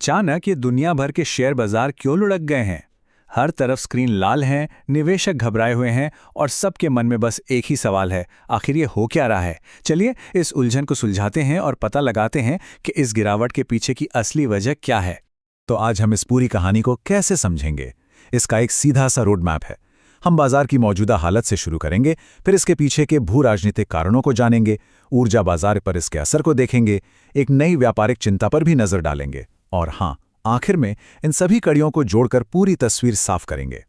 अचानक ये दुनिया भर के शेयर बाजार क्यों लुढ़क गए हैं? हर तरफ स्क्रीन लाल हैं, निवेशक घबराए हुए हैं और सबके मन में बस एक ही सवाल है, आखिर ये हो क्या रहा है? चलिए इस उलझन को सुलझाते हैं और पता लगाते हैं कि इस गिरावट के पीछे की असली वजह क्या है। तो आज हम इस पूरी कहानी को कैसे समझेंगे? इसका एक सीधा सा रोड मैप है। हम बाजार की मौजूदा हालत से शुरू करेंगे, फिर इसके पीछे के भू राजनीतिक कारणों को जानेंगे, ऊर्जा बाजार पर इसके असर को देखेंगे, एक नई व्यापारिक चिंता पर भी नजर डालेंगे और हाँ, आखिर में इन सभी कड़ियों को जोड़कर पूरी तस्वीर साफ करेंगे।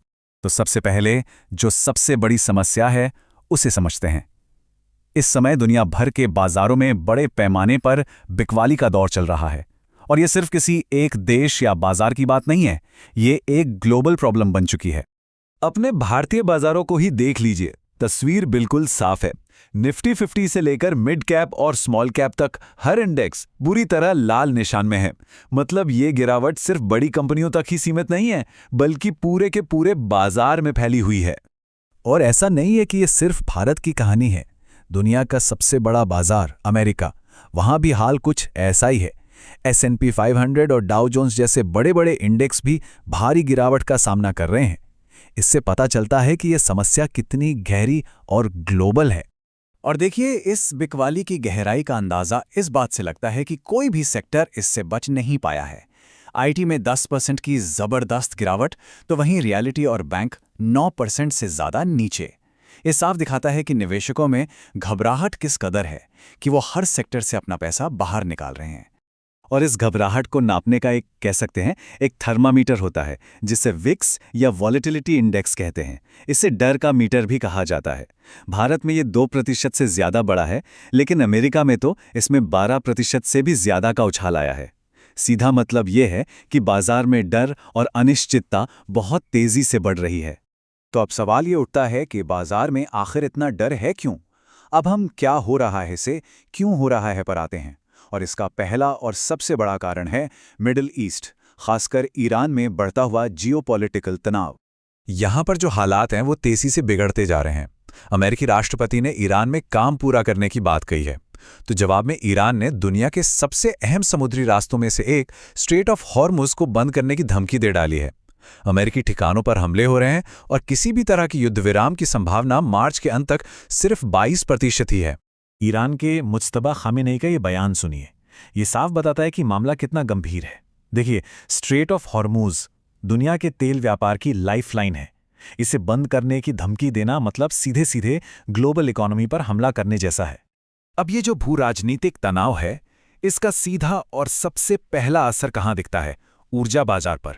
तो सबसे पहले जो सबसे बड़ी समस्या है उसे समझते हैं। इस समय दुनिया भर के बाजारों में बड़े पैमाने पर बिकवाली का दौर चल रहा है और यह सिर्फ किसी एक देश या बाजार की बात नहीं है, ये एक ग्लोबल प्रॉब्लम बन चुकी है। अपने भारतीय बाजारों को ही देख लीजिए, तस्वीर बिल्कुल साफ है। निफ्टी 50 से लेकर मिड कैप और स्मॉल कैप तक हर इंडेक्स बुरी तरह लाल निशान में है। मतलब ये गिरावट सिर्फ बड़ी कंपनियों तक ही सीमित नहीं है, बल्कि पूरे के पूरे बाजार में फैली हुई है। और ऐसा नहीं है कि ये सिर्फ भारत की कहानी है। दुनिया का सबसे बड़ा बाजार अमेरिका, वहां भी हाल कुछ ऐसा ही है। S&P 500 और डाउ जोन्स जैसे बड़े बड़े इंडेक्स भी भारी गिरावट का सामना कर रहे हैं। इससे पता चलता है कि यह समस्या कितनी गहरी और ग्लोबल है। और देखिए, इस बिकवाली की गहराई का अंदाजा इस बात से लगता है कि कोई भी सेक्टर इससे बच नहीं पाया है। आईटी में 10% की जबरदस्त गिरावट, तो वहीं रियलिटी और बैंक 9% से ज्यादा नीचे। ये साफ दिखाता है कि निवेशकों में घबराहट किस कदर है कि वो हर सेक्टर से अपना पैसा बाहर निकाल रहे हैं। और इस घबराहट को नापने का एक कह सकते हैं एक थर्मामीटर होता है, जिसे विक्स या वॉलेटिलिटी इंडेक्स कहते हैं। इसे डर का मीटर भी कहा जाता है। भारत में ये 2% से ज्यादा बड़ा है, लेकिन अमेरिका में तो इसमें 12% से भी ज्यादा का उछाल आया है। सीधा मतलब ये है कि बाजार में डर और अनिश्चितता बहुत तेजी से बढ़ रही है। तो अब सवाल ये उठता है कि बाजार में आखिर इतना डर है क्यों? अब हम क्या हो रहा है से क्यों हो रहा है पर आते हैं। और इसका पहला और सबसे बड़ा कारण है मिडिल ईस्ट, खासकर ईरान में बढ़ता हुआ जियोपॉलिटिकल तनाव। यहां पर जो हालात हैं वो तेजी से बिगड़ते जा रहे हैं। अमेरिकी राष्ट्रपति ने ईरान में काम पूरा करने की बात कही है, तो जवाब में ईरान ने दुनिया के सबसे अहम समुद्री रास्तों में से एक स्ट्रेट ऑफ हॉर्मुज को बंद करने की धमकी दे डाली है। अमेरिकी ठिकानों पर हमले हो रहे हैं और किसी भी तरह की युद्ध विराम की संभावना मार्च के अंत तक सिर्फ 22% ही है। ईरान के मुज्तबा खामेनेई का ये बयान सुनिए। ये साफ बताता है कि मामला कितना गंभीर है। देखिए, स्ट्रेट ऑफ हॉर्मुज दुनिया के तेल व्यापार की लाइफलाइन है। इसे बंद करने की धमकी देना मतलब सीधे सीधे ग्लोबल इकोनॉमी पर हमला करने जैसा है। अब ये जो भू राजनीतिक तनाव है, इसका सीधा और सबसे पहला असर कहाँ दिखता है? ऊर्जा बाजार पर।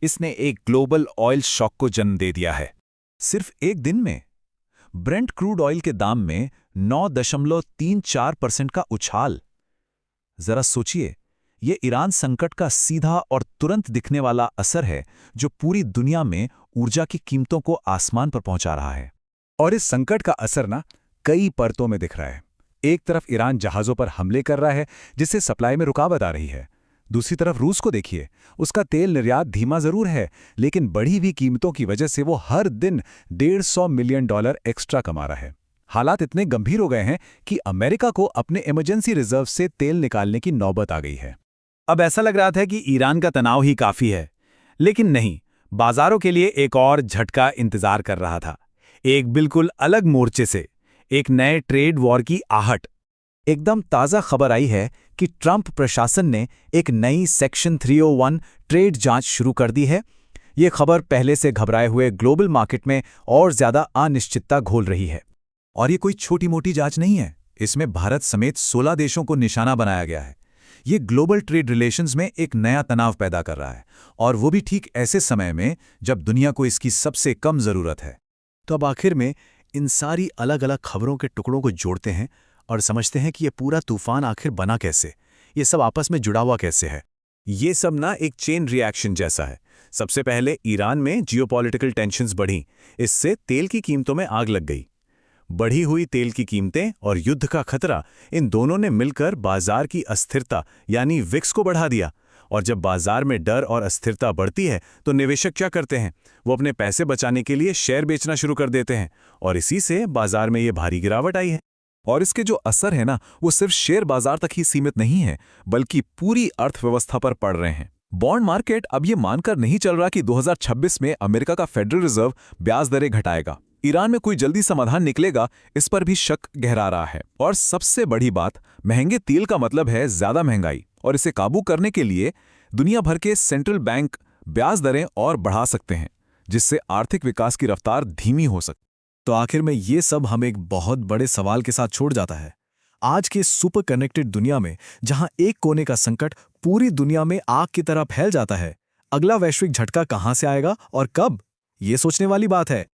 इसने एक ग्लोबल ऑयल शॉक को जन्म दे दिया है। सिर्फ एक दिन में ब्रेंट क्रूड ऑयल के दाम में 9.34% का उछाल। जरा सोचिए, ये ईरान संकट का सीधा और तुरंत दिखने वाला असर है, जो पूरी दुनिया में ऊर्जा की कीमतों को आसमान पर पहुंचा रहा है। और इस संकट का असर कई परतों में दिख रहा है। एक तरफ ईरान जहाजों पर हमले कर रहा है, जिससे सप्लाई में रुकावट आ रही है। दूसरी तरफ रूस को देखिए, उसका तेल निर्यात धीमा जरूर है, लेकिन बढ़ी हुई कीमतों की वजह से वो हर दिन $150 मिलियन एक्स्ट्रा कमा रहा है। हालात इतने गंभीर हो गए हैं कि अमेरिका को अपने इमरजेंसी रिजर्व से तेल निकालने की नौबत आ गई है। अब ऐसा लग रहा था कि ईरान का तनाव ही काफी है, लेकिन नहीं, बाजारों के लिए एक और झटका इंतजार कर रहा था। एक बिल्कुल अलग मोर्चे से, एक नए ट्रेड वॉर की आहट। एकदम ताज़ा खबर आई है कि ट्रंप प्रशासन ने एक नई सेक्शन 301 ट्रेड जांच शुरू कर दी है। ये खबर पहले से घबराए हुए ग्लोबल मार्केट में और ज्यादा अनिश्चितता घोल रही है। और ये कोई छोटी मोटी जांच नहीं है, इसमें भारत समेत 16 देशों को निशाना बनाया गया है। ये ग्लोबल ट्रेड रिलेशंस में एक नया तनाव पैदा कर रहा है, और वो भी ठीक ऐसे समय में जब दुनिया को इसकी सबसे कम जरूरत है। तो अब आखिर में इन सारी अलग अलग खबरों के टुकड़ों को जोड़ते हैं और समझते हैं कि ये पूरा तूफान आखिर बना कैसे, ये सब आपस में जुड़ा हुआ कैसे है। ये सब एक चेन रिएक्शन जैसा है। सबसे पहले ईरान में जियोपॉलिटिकल टेंशन्स बढ़ी, इससे तेल की कीमतों में आग लग गई। बढ़ी हुई तेल की कीमतें और युद्ध का खतरा, इन दोनों ने मिलकर बाजार की अस्थिरता यानी विक्स को बढ़ा दिया। और जब बाजार में डर और अस्थिरता बढ़ती है तो निवेशक क्या करते हैं? वो अपने पैसे बचाने के लिए शेयर बेचना शुरू कर देते हैं, और इसी से बाजार में ये भारी गिरावट आई है। और इसके जो असर है वो सिर्फ शेयर बाजार तक ही सीमित नहीं है, बल्कि पूरी अर्थव्यवस्था पर पड़ रहे हैं। बॉन्ड मार्केट अब ये मानकर नहीं चल रहा कि 2026 में अमेरिका का फेडरल रिजर्व ब्याज दरें घटाएगा। ईरान में कोई जल्दी समाधान निकलेगा, इस पर भी शक गहरा रहा है। और सबसे बड़ी बात, महंगे तेल का मतलब है ज्यादा महंगाई, और इसे काबू करने के लिए दुनिया भर के सेंट्रल बैंक ब्याज दरें और बढ़ा सकते हैं, जिससे आर्थिक विकास की रफ्तार धीमी हो सकती। तो आखिर में ये सब हमें एक बहुत बड़े सवाल के साथ छोड़ जाता है। आज के सुपर कनेक्टेड दुनिया में, जहां एक कोने का संकट पूरी दुनिया में आग की तरह फैल जाता है, अगला वैश्विक झटका कहां से आएगा और कब, ये सोचने वाली बात है।